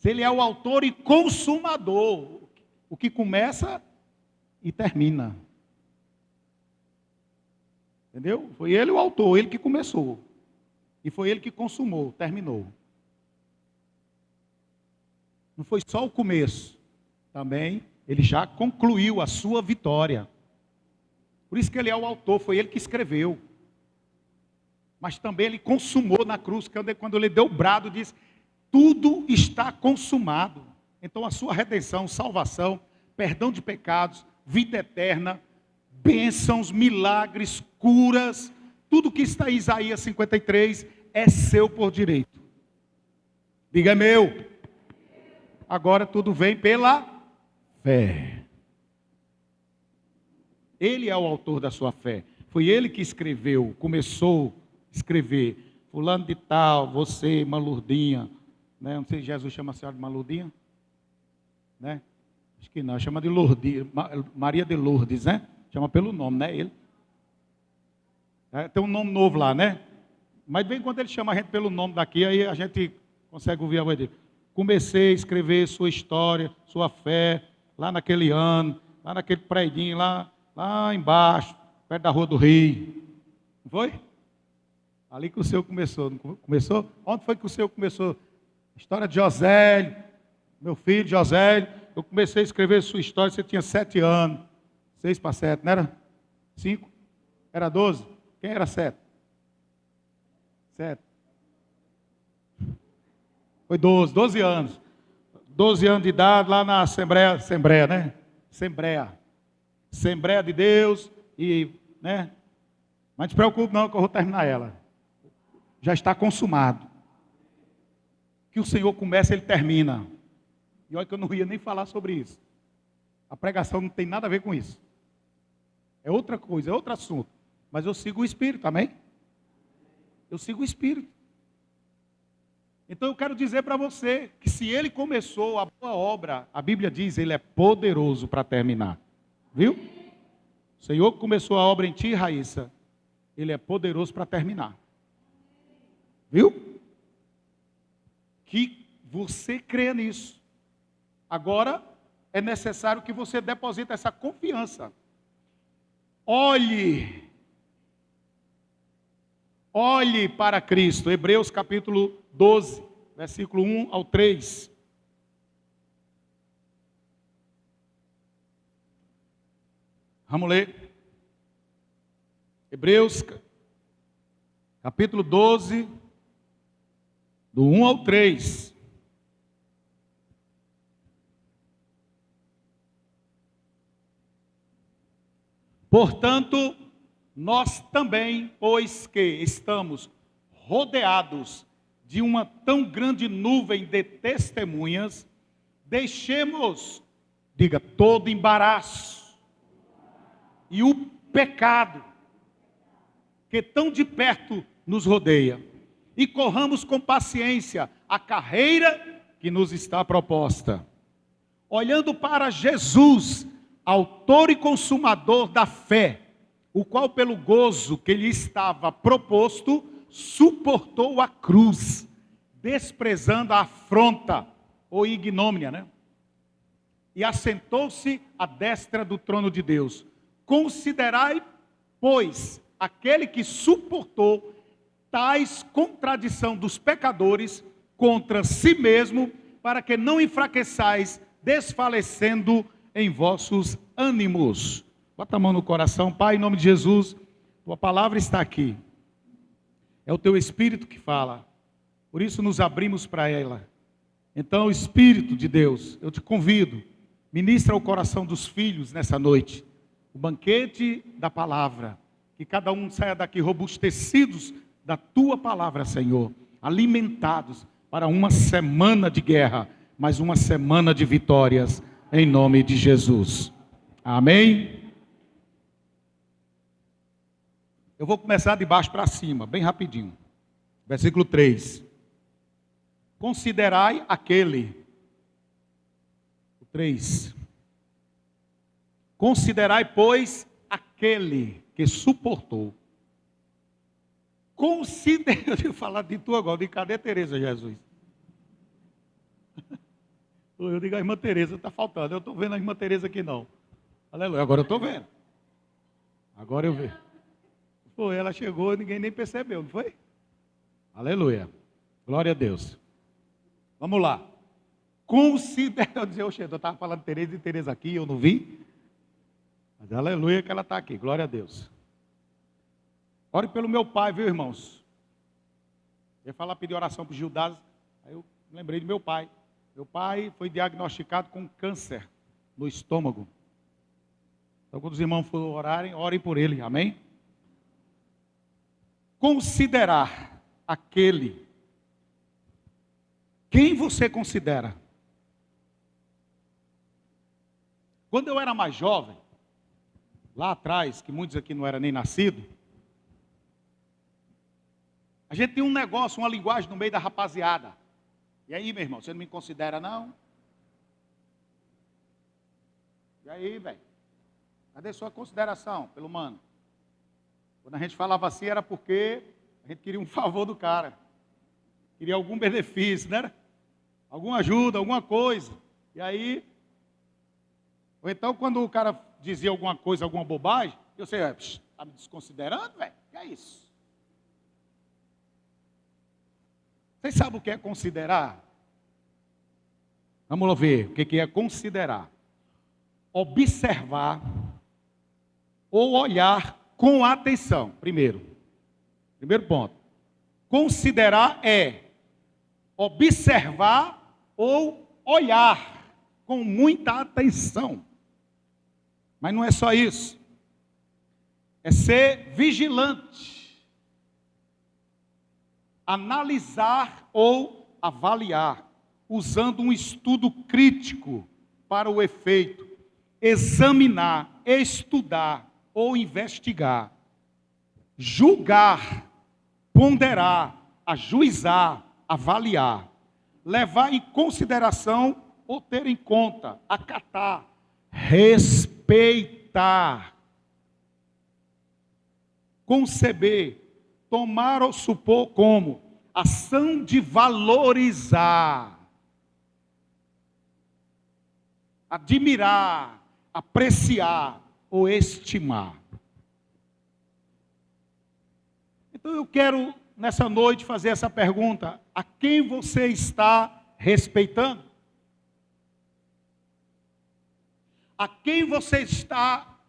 Se ele é o autor e consumador, o que começa e termina. Entendeu? Foi ele o autor, ele que começou. E foi ele que consumou, terminou. Não foi só o começo. Também ele já concluiu a sua vitória. Por isso que ele é o autor, foi ele que escreveu. Mas também ele consumou na cruz, quando ele deu o brado, disse: tudo está consumado. Então a sua redenção, salvação, perdão de pecados, vida eterna, bênçãos, milagres, curas, tudo que está em Isaías 53 é seu por direito. Diga: é meu. Agora tudo vem pela fé. Ele é o autor da sua fé. Foi ele que escreveu, começou a escrever. Fulano de tal, você, Malurdinha. Né? Não sei se Jesus chama a senhora de Malurdinha. Né? Acho que não, chama de Lourdes, Maria de Lourdes, né? Chama pelo nome, né? Ele. Tem um nome novo lá, né? Mas bem quando ele chama a gente pelo nome daqui, aí a gente consegue ouvir a voz dele. Comecei a escrever sua história, sua fé, lá naquele ano, lá naquele predinho, lá embaixo, perto da Rua do Rio. Não foi? Ali que o seu começou. Não começou? Onde foi que o seu começou? História de Josélio, meu filho Josélio. Eu comecei a escrever sua história, você tinha 7 anos. 6 para 7, não era? 5? Era 12? Quem era 7? 7. Foi 12 anos. 12 anos de idade lá na Assembleia, né? Assembleia de Deus e, né? Mas não se preocupe não, que eu vou terminar ela. Já está consumado. Que o Senhor começa, Ele termina. E olha que eu não ia nem falar sobre isso. A pregação não tem nada a ver com isso. É outra coisa, é outro assunto. Mas eu sigo o Espírito, amém? Eu sigo o Espírito. Então eu quero dizer para você que se Ele começou a boa obra, a Bíblia diz, Ele é poderoso para terminar. Viu? O Senhor que começou a obra em ti, Raíssa, Ele é poderoso para terminar. Viu? Que você crê nisso. Agora é necessário que você deposite essa confiança. Olhe para Cristo. Hebreus capítulo 12, versículo 1 ao 3. Vamos ler. Hebreus capítulo 12, do 1 ao 3. Portanto, nós também, pois que estamos rodeados de uma tão grande nuvem de testemunhas, deixemos, diga, todo embaraço e o pecado que tão de perto nos rodeia, e corramos com paciência a carreira que nos está proposta, olhando para Jesus, autor e consumador da fé, o qual pelo gozo que lhe estava proposto, suportou a cruz, desprezando a afronta ou ignomínia, né? E assentou-se à destra do trono de Deus. Considerai, pois, aquele que suportou tais contradição dos pecadores contra si mesmo, para que não enfraqueçais, desfalecendo em vossos ânimos. Bota a mão no coração. Pai, em nome de Jesus, tua palavra está aqui. É o teu Espírito que fala. Por isso nos abrimos para ela. Então, Espírito de Deus, eu te convido, ministra o coração dos filhos nessa noite. O banquete da palavra. Que cada um saia daqui robustecidos da tua palavra, Senhor. Alimentados para uma semana de guerra, mas uma semana de vitórias. Em nome de Jesus. Amém? Eu vou começar de baixo para cima, bem rapidinho. Versículo 3. Considerai aquele. O 3. Considerai, pois, aquele que suportou. Deixa eu falar de tu agora, de cadê Tereza, Jesus? Eu digo, a irmã Tereza está faltando. Eu estou vendo a irmã Tereza aqui não. Aleluia. Agora eu estou vendo. Agora eu vejo. Foi, ela chegou e ninguém nem percebeu, não foi? Aleluia. Glória a Deus. Vamos lá. Considera, eu dizia, oxe, eu estava falando de Tereza aqui, eu não vi. Mas aleluia que ela está aqui, glória a Deus. Ore pelo meu pai, viu, irmãos? Eu ia falar, pedir oração para o Gildas, aí eu lembrei do meu pai. Meu pai foi diagnosticado com câncer no estômago. Então, quando os irmãos forem orarem, orem por ele, amém? Considerar aquele. Quem você considera? Quando eu era mais jovem, lá atrás, que muitos aqui não eram nem nascidos, a gente tinha um negócio, uma linguagem no meio da rapaziada. E aí, meu irmão, você não me considera, não? E aí, velho? Cadê sua consideração pelo mano? Quando a gente falava assim, era porque a gente queria um favor do cara. Queria algum benefício, né? Alguma ajuda, alguma coisa. E aí... Ou então, quando o cara dizia alguma coisa, alguma bobagem, eu sei, está me desconsiderando, velho? Que é isso? Vocês sabem o que é considerar? Vamos lá ver o que é considerar. Observar ou olhar com atenção. Primeiro ponto. Considerar é observar ou olhar com muita atenção. Mas não é só isso. É ser vigilante. Analisar ou avaliar, usando um estudo crítico para o efeito. Examinar, estudar ou investigar. Julgar, ponderar, ajuizar, avaliar. Levar em consideração ou ter em conta, acatar, respeitar, conceber, tomar ou supor como ação de valorizar, admirar, apreciar ou estimar. Então eu quero nessa noite fazer essa pergunta: a quem você está respeitando? A quem você está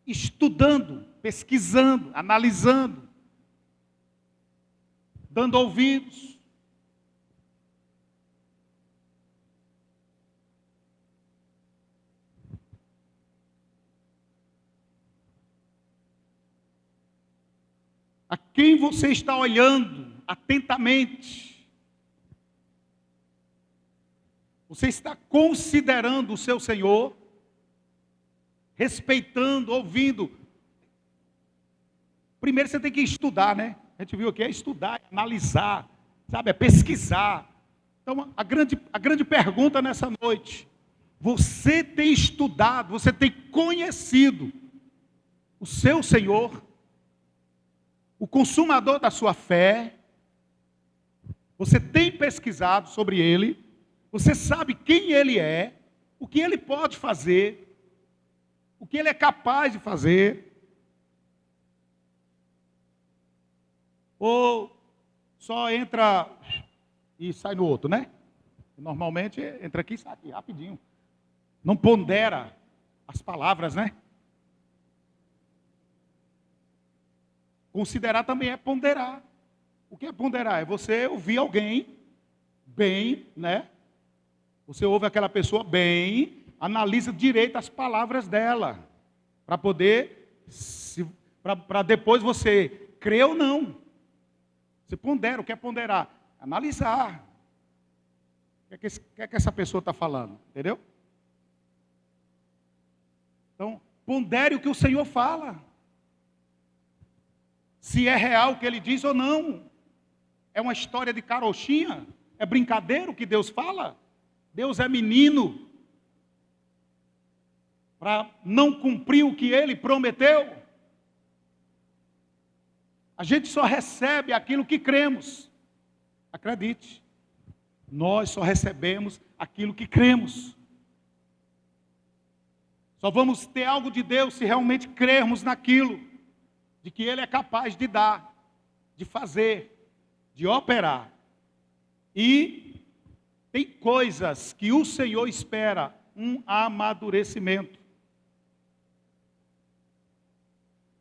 estudando, pesquisando, analisando, dando ouvidos? A quem você está olhando atentamente? Você está considerando o seu Senhor? Respeitando, ouvindo. Primeiro você tem que estudar, né? A gente viu aqui, é estudar, é analisar, sabe? É pesquisar. Então, a grande pergunta nessa noite: você tem estudado, você tem conhecido o seu Senhor, o consumador da sua fé? Você tem pesquisado sobre Ele? Você sabe quem Ele é, o que Ele pode fazer, o que Ele é capaz de fazer? Ou só entra e sai no outro, né? Normalmente entra aqui e sai aqui, rapidinho. Não pondera as palavras, né? Considerar também é ponderar. O que é ponderar? É você ouvir alguém bem, né? Você ouve aquela pessoa bem, analisa direito as palavras dela, para poder, para depois você crer ou não. Você pondera, o que é ponderar? Analisar. O que é que essa pessoa está falando? Entendeu? Então, pondere o que o Senhor fala. Se é real o que Ele diz ou não. É uma história de carochinha? É brincadeira o que Deus fala? Deus é menino para não cumprir o que Ele prometeu? A gente só recebe aquilo que cremos. Acredite. Nós só recebemos aquilo que cremos. Só vamos ter algo de Deus se realmente crermos naquilo, de que Ele é capaz de dar, de fazer, de operar. E tem coisas que o Senhor espera, um amadurecimento.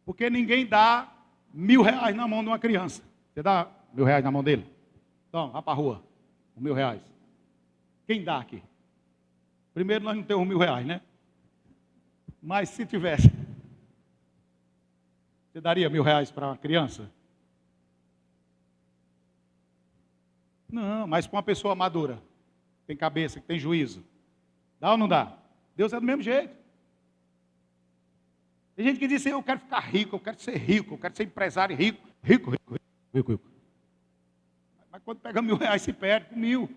Porque ninguém dá R$1.000 na mão de uma criança. Você dá R$1.000 na mão dele? Então, vá para a rua, R$1.000. Quem dá aqui? Primeiro, nós não temos R$1.000, né? Mas se tivesse, você daria R$1.000 para uma criança? Não, mas para uma pessoa madura, tem cabeça, que tem juízo. Dá ou não dá? Deus é do mesmo jeito. Tem gente que diz assim, eu quero ficar rico, eu quero ser rico, eu quero ser empresário rico. Rico. Mas quando pega R$1.000, se perde com 1.000.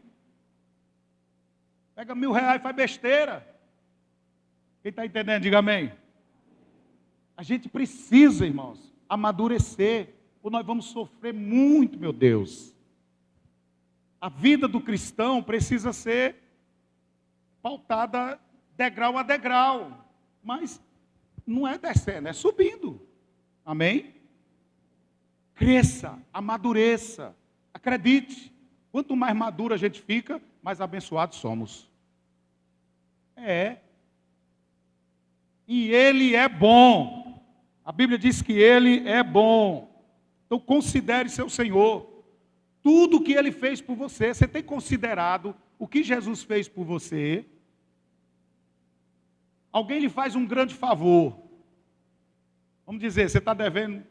Pega R$1.000 e faz besteira. Quem está entendendo, diga amém. A gente precisa, irmãos, amadurecer, ou nós vamos sofrer muito, meu Deus. A vida do cristão precisa ser pautada degrau a degrau, mas não é descendo, é subindo. Amém? Cresça, amadureça, acredite. Quanto mais maduro a gente fica, mais abençoados somos. E Ele é bom. A Bíblia diz que Ele é bom. Então considere seu Senhor. Tudo que Ele fez por você. Você tem considerado o que Jesus fez por você? Alguém lhe faz um grande favor. Vamos dizer, você está devendo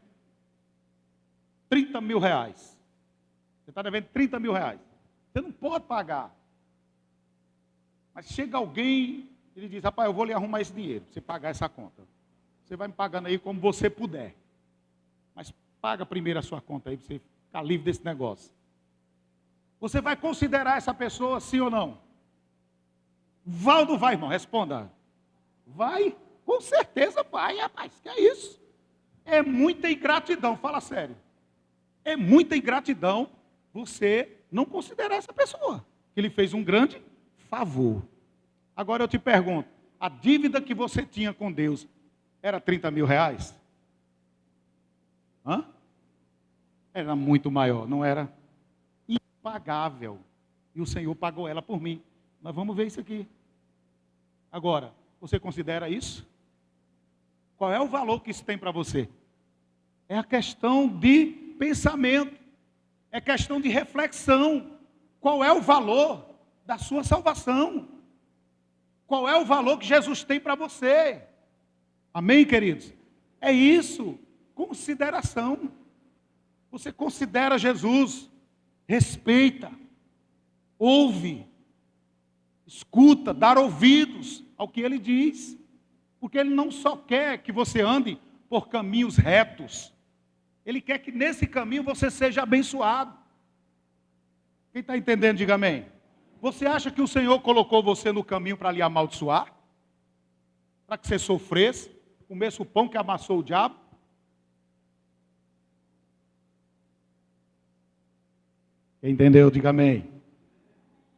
R$30.000. Você está devendo R$30.000. Você não pode pagar. Mas chega alguém... Ele diz, rapaz, eu vou lhe arrumar esse dinheiro, para você pagar essa conta. Você vai me pagando aí como você puder. Mas paga primeiro a sua conta aí, para você ficar livre desse negócio. Você vai considerar essa pessoa sim ou não? Vai ou não vai, irmão? Responda. Vai? Com certeza vai, rapaz. Que é isso? É muita ingratidão, fala sério. É muita ingratidão você não considerar essa pessoa, que lhe fez um grande favor. Agora eu te pergunto, a dívida que você tinha com Deus era R$30.000? Era muito maior, não era? Impagável. E o Senhor pagou ela por mim. Nós vamos ver isso aqui. Agora, você considera isso? Qual é o valor que isso tem para você? É a questão de pensamento. É questão de reflexão. Qual é o valor da sua salvação? Qual é o valor que Jesus tem para você? Amém, queridos? É isso, consideração. Você considera Jesus, respeita, ouve, escuta, dar ouvidos ao que Ele diz. Porque Ele não só quer que você ande por caminhos retos. Ele quer que nesse caminho você seja abençoado. Quem está entendendo, diga amém. Você acha que o Senhor colocou você no caminho para lhe amaldiçoar? Para que você sofresse, comesse o pão que amassou o diabo? Quem entendeu, diga amém.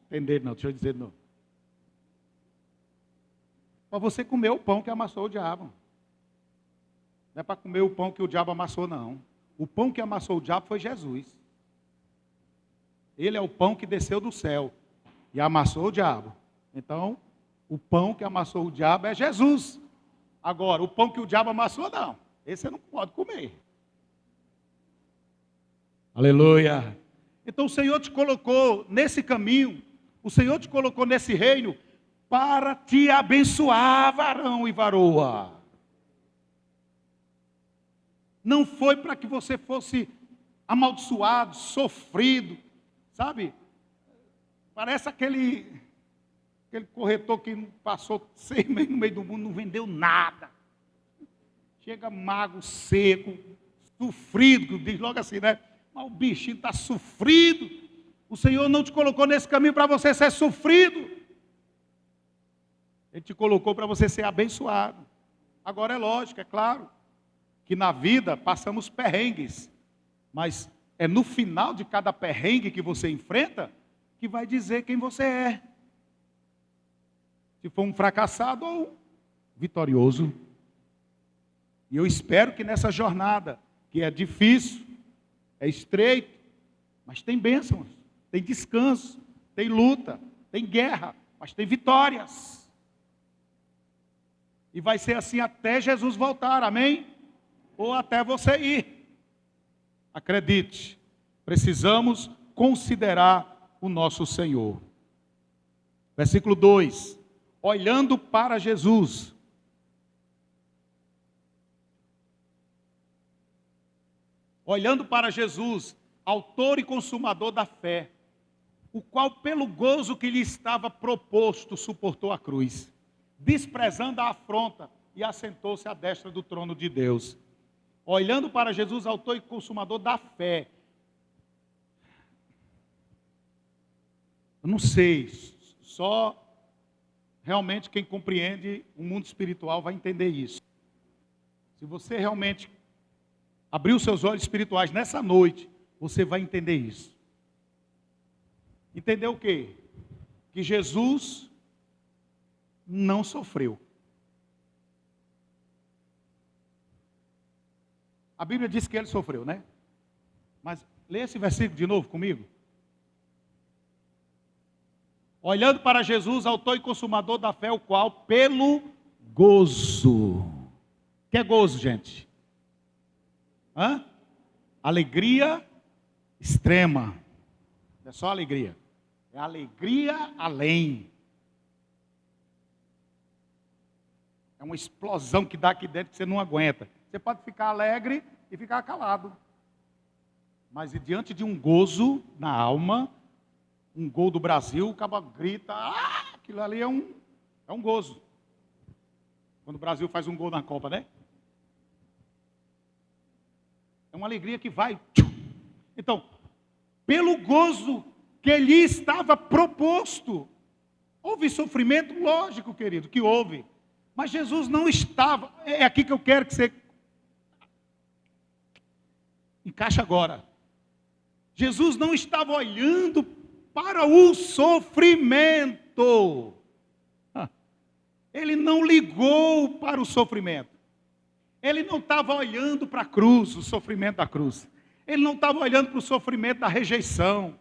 Entender não, deixa eu dizer não. Para você comer o pão que amassou o diabo. Não é para comer o pão que o diabo amassou, não. O pão que amassou o diabo foi Jesus. Ele é o pão que desceu do céu e amassou o diabo. Então, o pão que amassou o diabo é Jesus. Agora, o pão que o diabo amassou, não. Esse você não pode comer. Aleluia. Então, o Senhor te colocou nesse caminho, o Senhor te colocou nesse reino para te abençoar, varão e varoa. Não foi para que você fosse amaldiçoado, sofrido, sabe? Parece aquele corretor que passou 6 meses no meio do mundo, não vendeu nada. Chega mago, seco, sofrido, diz logo assim, né? Mas o bichinho está sofrido. O Senhor não te colocou nesse caminho para você ser sofrido. Ele te colocou para você ser abençoado. Agora é lógico, é claro, que na vida passamos perrengues. Mas é no final de cada perrengue que você enfrenta que vai dizer quem você é. Se for um fracassado ou vitorioso. E eu espero que nessa jornada, que é difícil, é estreito, mas tem bênçãos, tem descanso, tem luta, tem guerra, mas tem vitórias. E vai ser assim até Jesus voltar, amém? Ou até você ir. Acredite, precisamos considerar o nosso Senhor. Versículo 2. Olhando para Jesus. Olhando para Jesus, autor e consumador da fé, o qual pelo gozo que lhe estava proposto suportou a cruz, desprezando a afronta, e assentou-se à destra do trono de Deus. Olhando para Jesus, autor e consumador da fé. Eu não sei, só realmente quem compreende o mundo espiritual vai entender isso. Se você realmente abrir os seus olhos espirituais nessa noite, você vai entender isso. Entender o quê? Que Jesus não sofreu. A Bíblia diz que ele sofreu, né? Mas lê esse versículo de novo comigo. Olhando para Jesus, autor e consumador da fé, o qual pelo gozo. Que é gozo, gente? Alegria extrema. Não é só alegria. É alegria além. É uma explosão que dá aqui dentro que você não aguenta. Você pode ficar alegre e ficar calado. Mas diante de um gozo na alma, um gol do Brasil, o cara grita, aquilo ali é um gozo. Quando o Brasil faz um gol na Copa, né? É uma alegria que vai. Então, pelo gozo que lhe estava proposto, houve sofrimento? Lógico, querido, que houve. Mas Jesus não estava, é aqui que eu quero que você encaixe agora. Jesus não estava olhando para o sofrimento. Ele não ligou para o sofrimento. Ele não estava olhando para a cruz, o sofrimento da cruz. Ele não estava olhando para o sofrimento da rejeição.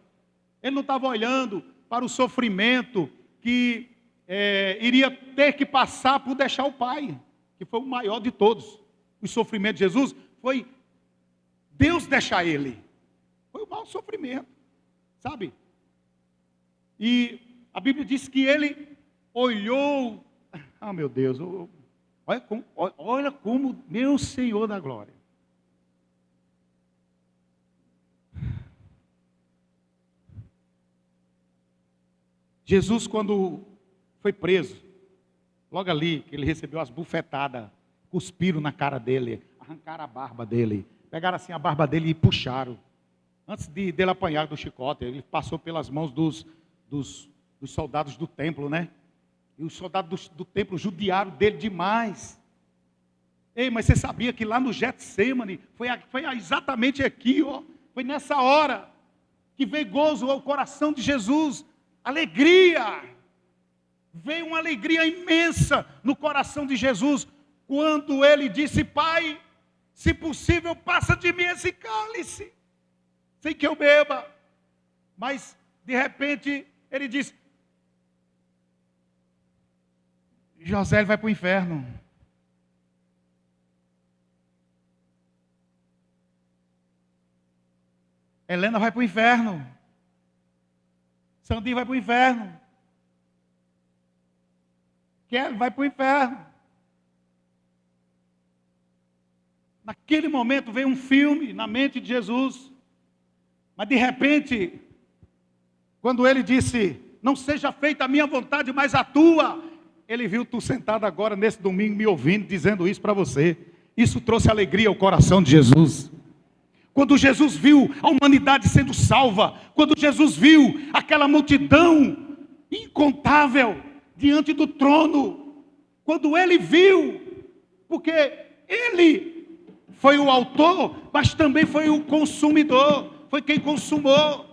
Ele não estava olhando para o sofrimento que iria ter que passar por deixar o Pai, que foi o maior de todos. O sofrimento de Jesus foi Deus deixar ele. Foi o maior sofrimento, sabe? E a Bíblia diz que ele olhou, meu Deus, olha como meu Senhor da glória. Jesus, quando foi preso, logo ali, que ele recebeu as bufetadas, cuspiram na cara dele, arrancaram a barba dele, pegaram assim a barba dele e puxaram. Antes dele apanhar do chicote, ele passou pelas mãos dos soldados do templo, né? E os soldados do templo judiaram dele demais. Ei, mas você sabia que lá no Getsêmani, foi exatamente aqui, foi nessa hora, que veio gozo ao coração de Jesus, alegria. Veio uma alegria imensa no coração de Jesus, quando ele disse, Pai, se possível, passa de mim esse cálice, sem que eu beba. Mas, de repente, ele disse, José vai para o inferno. Helena vai para o inferno. Sandinho vai para o inferno. Kelly vai para o inferno. Naquele momento veio um filme na mente de Jesus. Mas de repente, quando ele disse, não seja feita a minha vontade, mas a tua, ele viu tu sentado agora nesse domingo me ouvindo, dizendo isso para você. Isso trouxe alegria ao coração de Jesus. Quando Jesus viu a humanidade sendo salva, quando Jesus viu aquela multidão incontável diante do trono, quando ele viu, porque ele foi o autor, mas também foi o consumidor, foi quem consumou.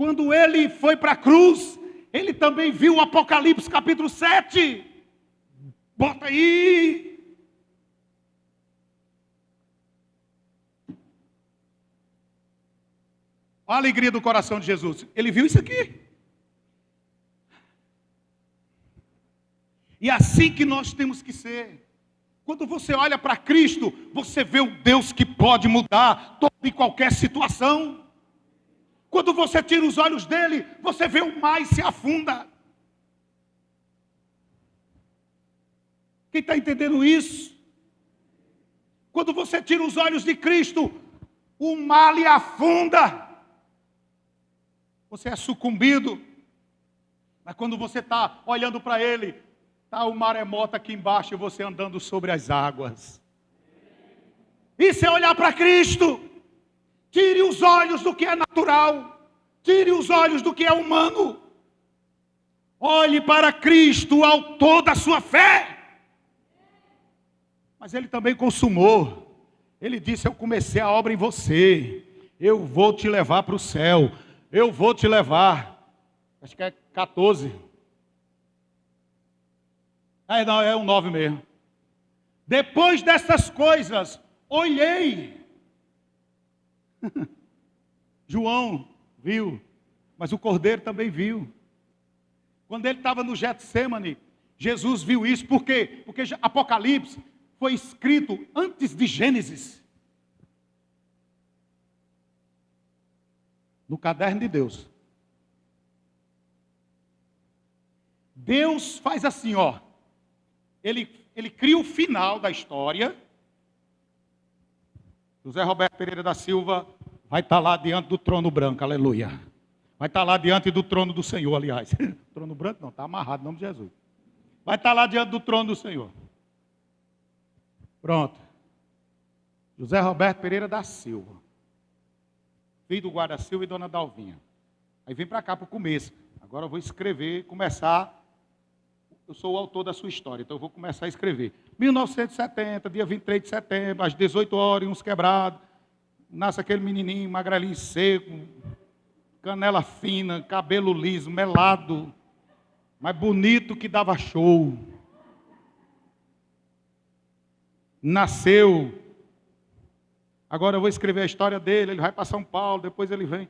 Quando ele foi para a cruz, ele também viu o Apocalipse capítulo 7. Bota aí. A alegria do coração de Jesus. Ele viu isso aqui. E assim que nós temos que ser. Quando você olha para Cristo, você vê o Deus que pode mudar toda e qualquer situação. Quando você tira os olhos dele, você vê o mar e se afunda. Quem está entendendo isso? Quando você tira os olhos de Cristo, o mar lhe afunda. Você é sucumbido. Mas quando você está olhando para ele, está o maremoto aqui embaixo e você andando sobre as águas. Isso é olhar para Cristo. Tire os olhos do que é natural. Tire os olhos do que é humano. Olhe para Cristo, o autor da sua fé. Mas ele também consumou. Ele disse: eu comecei a obra em você. Eu vou te levar para o céu. Eu vou te levar. Acho que é 14. Não, é um 9 mesmo. Depois dessas coisas, olhei. João viu, mas o Cordeiro também viu. Quando ele estava no Getsêmani, Jesus viu isso. Por quê? Porque Apocalipse foi escrito antes de Gênesis. No caderno de Deus. Deus faz assim, ó. Ele cria o final da história. José Roberto Pereira da Silva vai estar lá diante do trono branco, aleluia. Vai estar lá diante do trono do Senhor, aliás. Trono branco não, está amarrado em nome de Jesus. Vai estar lá diante do trono do Senhor. Pronto. José Roberto Pereira da Silva. Filho do Guarda Silva e dona Dalvinha. Aí vem para cá para o começo. Agora eu vou escrever, começar. Eu sou o autor da sua história, então eu vou começar a escrever. 1970, dia 23 de setembro, às 18 horas, uns quebrados. Nasce aquele menininho, magrelinho seco, canela fina, cabelo liso, melado, mas bonito que dava show. Nasceu. Agora eu vou escrever a história dele, ele vai para São Paulo, depois ele vem,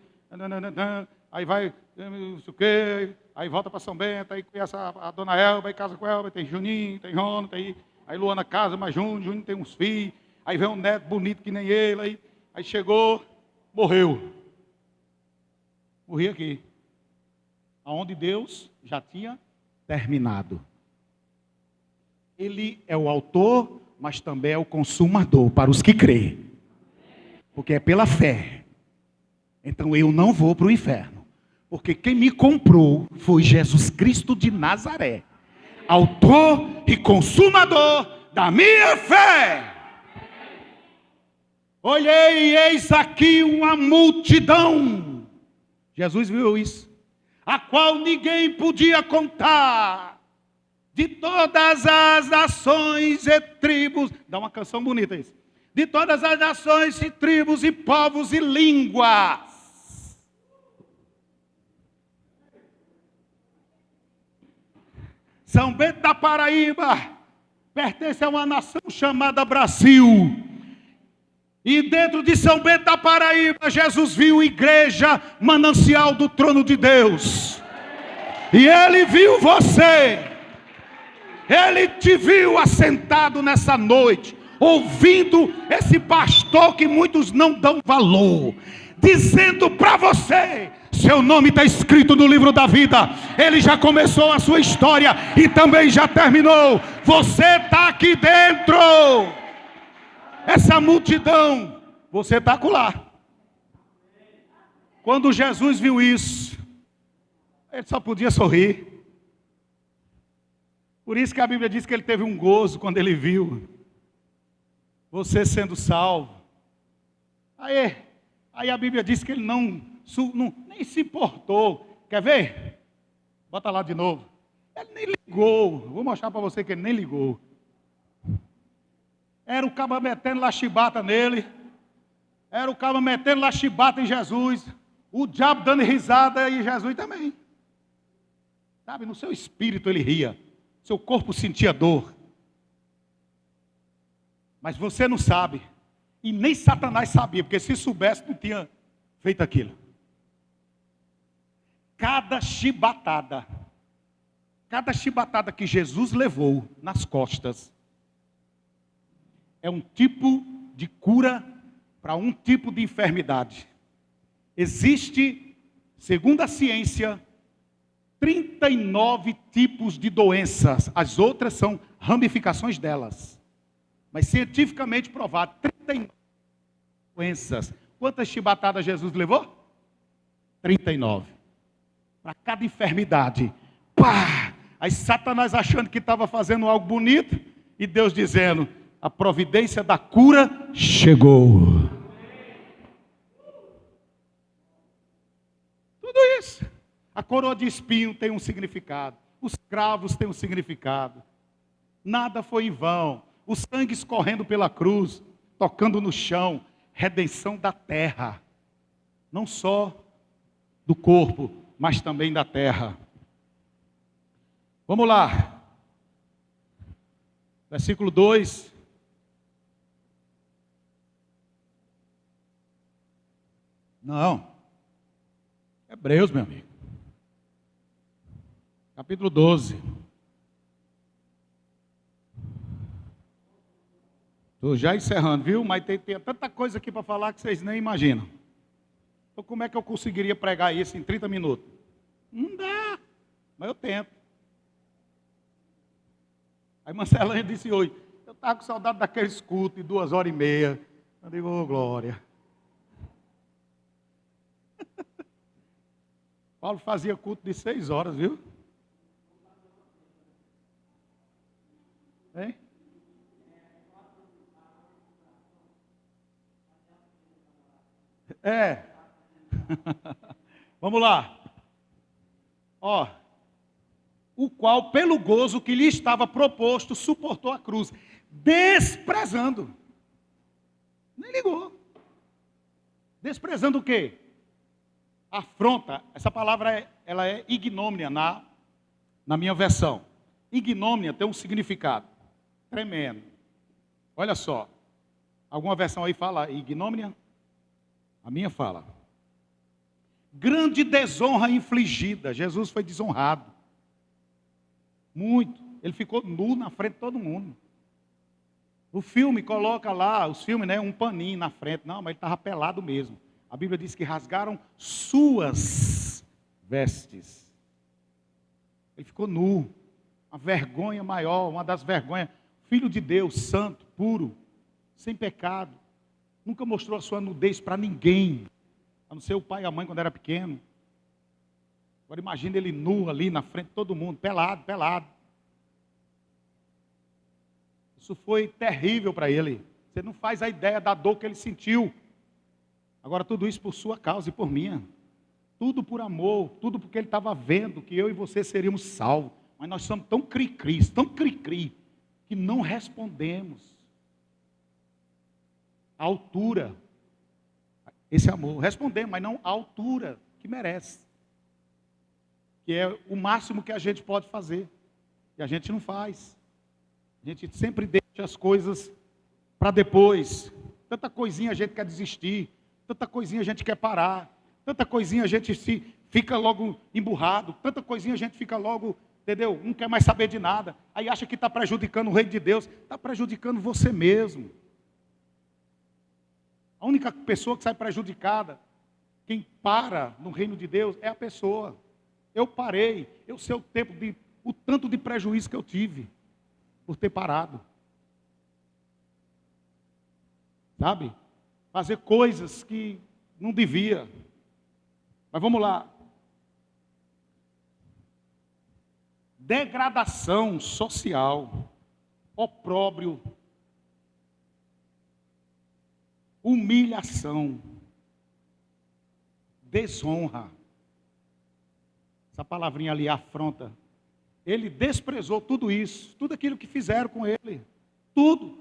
aí vai, não sei o quê, aí volta para São Bento, aí conhece a dona Elba, aí casa com Elba, tem Juninho, tem Rona, aí Luana casa, mas Juninho tem uns filhos, aí vem um neto bonito que nem ele, aí chegou, morreu. Morri aqui, aonde Deus já tinha terminado. Ele é o autor, mas também é o consumador para os que creem. Porque é pela fé. Então eu não vou para o inferno. Porque quem me comprou foi Jesus Cristo de Nazaré. Autor e consumador da minha fé. Olhei e eis aqui uma multidão. Jesus viu isso. A qual ninguém podia contar. De todas as nações e tribos. Dá uma canção bonita isso. De todas as nações e tribos e povos e línguas. São Bento da Paraíba pertence a uma nação chamada Brasil. E dentro de São Bento da Paraíba, Jesus viu igreja, manancial do trono de Deus. E ele viu você. Ele te viu assentado nessa noite, ouvindo esse pastor que muitos não dão valor, dizendo para você: seu nome está escrito no livro da vida. Ele já começou a sua história e também já terminou. Você está aqui dentro. Essa multidão, você está acolá. Quando Jesus viu isso, ele só podia sorrir. Por isso que a Bíblia diz que ele teve um gozo quando ele viu você sendo salvo. Aí a Bíblia diz que ele nem se importou. Quer ver? Bota lá de novo. Ele nem ligou. Vou mostrar para você que ele nem ligou. Era o caba metendo lá chibata nele. Era o caba metendo lá chibata em Jesus. O diabo dando risada e Jesus também. Sabe, no seu espírito ele ria. Seu corpo sentia dor. Mas você não sabe. E nem Satanás sabia, porque se soubesse não tinha feito aquilo. Cada chibatada que Jesus levou nas costas é um tipo de cura para um tipo de enfermidade. Existe, segundo a ciência, 39 tipos de doenças. As outras são ramificações delas. Mas cientificamente provado, 39 doenças. Quantas chibatadas Jesus levou? 39. Para cada enfermidade. Pá! Aí Satanás achando que estava fazendo algo bonito, e Deus dizendo, a providência da cura chegou. Tudo isso. A coroa de espinho tem um significado. Os cravos têm um significado. Nada foi em vão. O sangue escorrendo pela cruz, tocando no chão. Redenção da terra. Não só do corpo, mas também da terra. Vamos lá. Versículo 2. Não. Hebreus, meu amigo. Capítulo 12. Estou já encerrando, viu? Mas tem tanta coisa aqui para falar que vocês nem imaginam. Então como é que eu conseguiria pregar isso em 30 minutos? Não dá. Mas eu tento. Aí Marcelinha disse hoje, eu estava com saudade daqueles cultos de 2h30. Eu digo, ô glória. Paulo fazia culto de 6 horas, viu? Hein? É. Vamos lá. Ó. O qual, pelo gozo que lhe estava proposto, suportou a cruz, desprezando. Nem ligou. Desprezando o quê? Afronta. Essa palavra ela é ignomínia na minha versão. Ignomínia tem um significado tremendo. Olha só. Alguma versão aí fala ignomínia? A minha fala. Grande desonra infligida. Jesus foi desonrado. Muito. Ele ficou nu na frente de todo mundo. O filme coloca lá, os filmes, né, um paninho na frente. Não, mas ele estava pelado mesmo. A Bíblia diz que rasgaram suas vestes. Ele ficou nu. Uma vergonha maior, uma das vergonhas. Filho de Deus, santo, puro, sem pecado. Nunca mostrou a sua nudez para ninguém. A não ser o pai e a mãe quando era pequeno. Agora imagine ele nu ali na frente de todo mundo, pelado, pelado. Isso foi terrível para ele. Você não faz a ideia da dor que ele sentiu. Agora tudo isso por sua causa e por minha. Tudo por amor, tudo porque ele estava vendo que eu e você seríamos salvos. Mas nós somos tão cri-cri, que não respondemos. A altura, esse amor, respondemos, mas não a altura que merece. Que é o máximo que a gente pode fazer. E a gente não faz. A gente sempre deixa as coisas para depois. Tanta coisinha a gente quer desistir. Tanta coisinha a gente quer parar. Tanta coisinha a gente fica logo emburrado. Tanta coisinha a gente fica logo, entendeu? Não quer mais saber de nada. Aí acha que está prejudicando o reino de Deus. Está prejudicando você mesmo. A única pessoa que sai prejudicada, quem para no reino de Deus, é a pessoa. Eu parei. Eu sei o tanto de prejuízo que eu tive por ter parado. Sabe? Fazer coisas que não devia. Mas vamos lá. Degradação social, opróbrio, humilhação, desonra. Essa palavrinha ali, afronta. Ele desprezou tudo isso, tudo aquilo que fizeram com ele. Tudo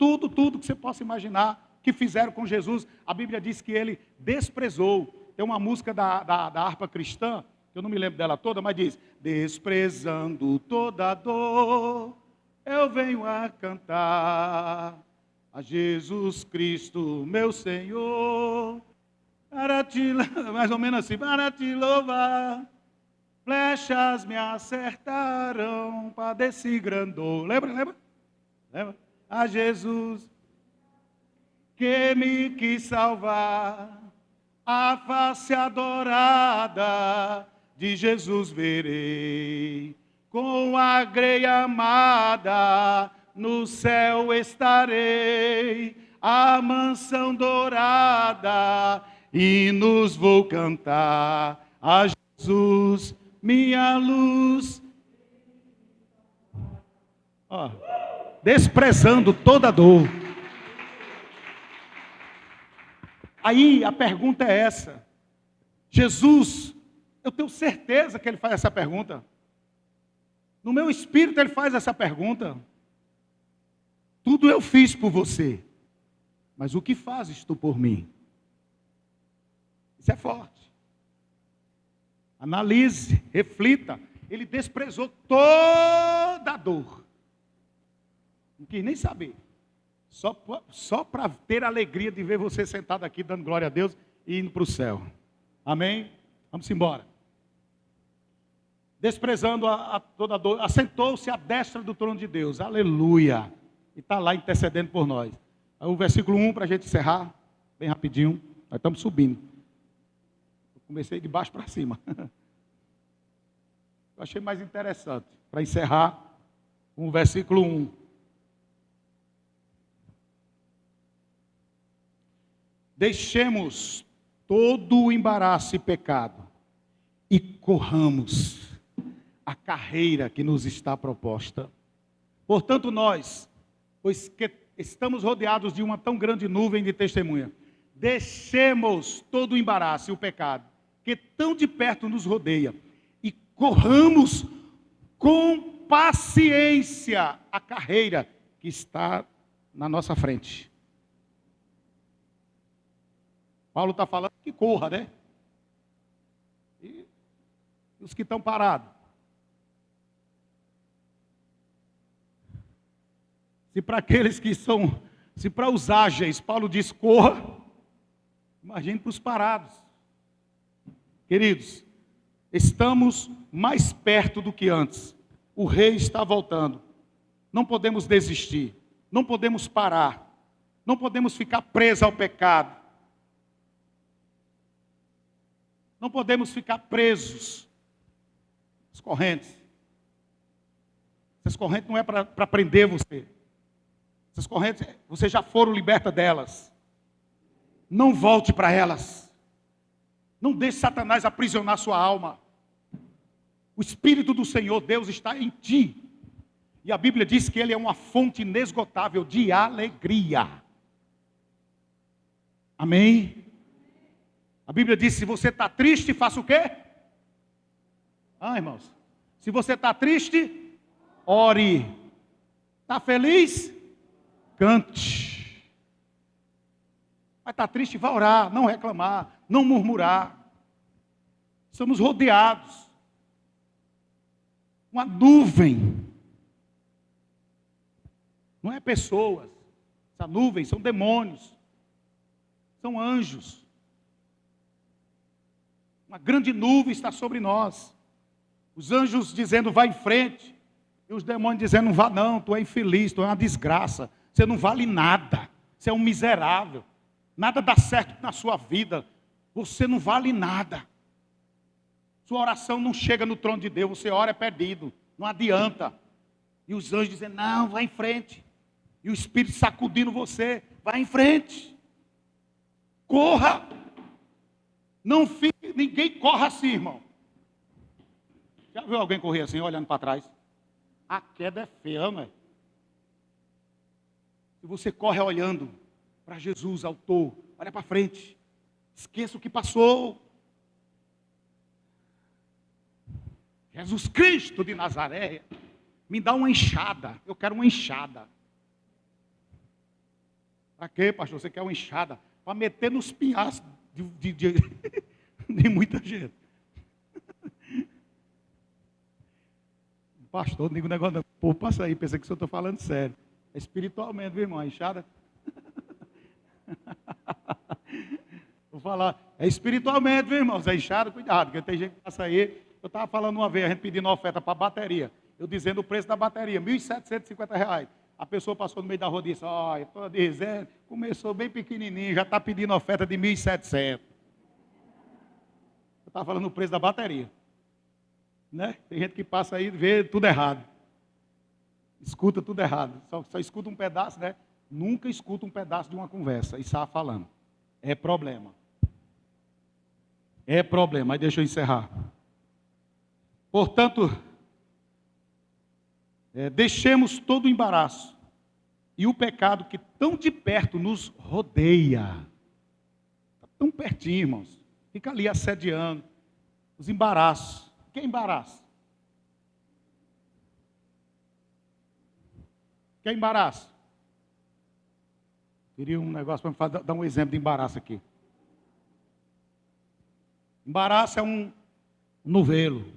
que você possa imaginar que fizeram com Jesus. A Bíblia diz que ele desprezou. tem uma música da harpa cristã, que eu não me lembro dela toda, mas diz: desprezando toda dor, eu venho a cantar a Jesus Cristo, meu Senhor, para te, mais ou menos assim, para te louvar. Flechas me acertaram, padeci grandor. Lembra? A Jesus que me quis salvar, a face adorada de Jesus verei. Com a greia amada, no céu estarei, a mansão dourada, hinos vou cantar a Jesus, minha luz. Ó, desprezando toda dor. Aí a pergunta é essa. Jesus, eu tenho certeza que ele faz essa pergunta. No meu espírito ele faz essa pergunta. Tudo eu fiz por você, mas o que fazes tu por mim? Isso é forte. Analise, reflita. Ele desprezou toda a dor. Não quis nem saber. Só para ter a alegria de ver você sentado aqui, dando glória a Deus e indo para o céu. Amém? Vamos embora. Desprezando toda a dor, assentou-se à destra do trono de Deus. Aleluia. E está lá intercedendo por nós. Aí o versículo 1 para a gente encerrar, bem rapidinho. Nós estamos subindo. Eu comecei de baixo para cima. Eu achei mais interessante, para encerrar, o versículo 1. Deixemos todo o embaraço e pecado e corramos a carreira que nos está proposta. Portanto, nós, pois que estamos rodeados de uma tão grande nuvem de testemunha, deixemos todo o embaraço e o pecado que tão de perto nos rodeia e corramos com paciência a carreira que está na nossa frente. Paulo está falando que corra, né? E os que estão parados. Se para aqueles que são, se para os ágeis, Paulo diz corra, imagine para os parados. Queridos, estamos mais perto do que antes. O rei está voltando. Não podemos desistir. Não podemos parar. Não podemos ficar presos ao pecado. Não podemos ficar presos às correntes. Essas correntes não é para prender você. Essas correntes, você já foram liberta delas. Não volte para elas. Não deixe Satanás aprisionar sua alma. O Espírito do Senhor Deus está em ti. E a Bíblia diz que Ele é uma fonte inesgotável de alegria. Amém? A Bíblia diz, se você está triste, faça o quê? Irmãos, se você está triste, ore. Está feliz? Cante. Mas está triste, vá orar, não reclamar, não murmurar. Estamos rodeados. Uma nuvem. Não é pessoas. Essa nuvem são demônios. São anjos. Uma grande nuvem está sobre nós. Os anjos dizendo, vá em frente. E os demônios dizendo, não vá não, tu é infeliz, tu é uma desgraça. Você não vale nada. Você é um miserável. Nada dá certo na sua vida. Você não vale nada. Sua oração não chega no trono de Deus. Você ora é perdido. Não adianta. E os anjos dizendo, não, vá em frente. E o Espírito sacudindo você. Vá em frente. Corra. Não fique, ninguém corra assim, irmão. Já viu alguém correr assim, olhando para trás? A queda é feia, não é? Se você corre olhando para Jesus, autor, olha para frente. Esqueça o que passou. Jesus Cristo de Nazaré, me dá uma enxada. Eu quero uma enxada. Para quê, pastor? Você quer uma enxada? Para meter nos pinhais de muita gente. Pastor, não diga um negócio, não. O povo passa aí, pensa que eu estou falando sério. É espiritualmente, viu, irmão? A enxada. Vou falar, é espiritualmente, viu, irmão? Zé enxada, cuidado, porque tem gente que passa aí. Eu estava falando uma vez, a gente pedindo oferta para a bateria. Eu dizendo o preço da bateria, R$ 1.750. A pessoa passou no meio da rua e disse, olha, estou dizendo, começou bem pequenininho, já está pedindo oferta de 1.700. Eu estava falando o preço da bateria. Né? Tem gente que passa aí e vê tudo errado. Escuta tudo errado. Só escuta um pedaço, né? Nunca escuta um pedaço de uma conversa e sai falando. É problema. É problema. Aí deixa eu encerrar. Portanto, deixemos todo o embaraço e o pecado que tão de perto nos rodeia. Está tão pertinho, irmãos. Fica ali assediando. Os embaraços. O que é embaraço? O que é embaraço? Queria um negócio para dar um exemplo de embaraço aqui. Embaraço é um novelo,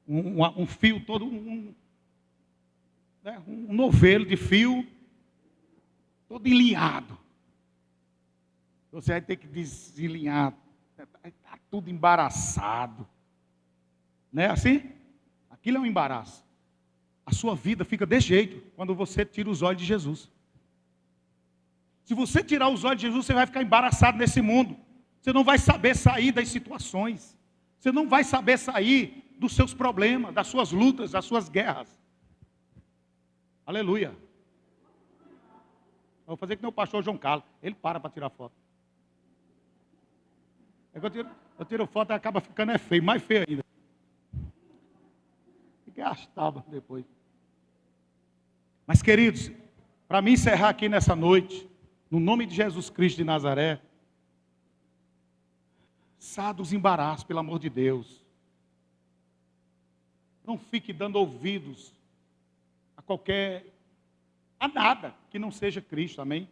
um fio todo, um novelo de fio todo enlinhado. Você vai ter que desenlinhar, está tudo embaraçado. Não é assim? Aquilo é um embaraço. A sua vida fica desse jeito quando você tira os olhos de Jesus. Se você tirar os olhos de Jesus, você vai ficar embaraçado nesse mundo. Você não vai saber sair das situações. Você não vai saber sair dos seus problemas, das suas lutas, das suas guerras. Aleluia. Eu vou fazer que nem o pastor João Carlos. Ele para tirar foto. É que eu tiro foto e acaba ficando feio, mais feio ainda. Fica as tábuas depois. Mas, queridos, para me encerrar aqui nessa noite, no nome de Jesus Cristo de Nazaré, saia dos embaraços, pelo amor de Deus. Não fique dando ouvidos a nada que não seja Cristo, amém?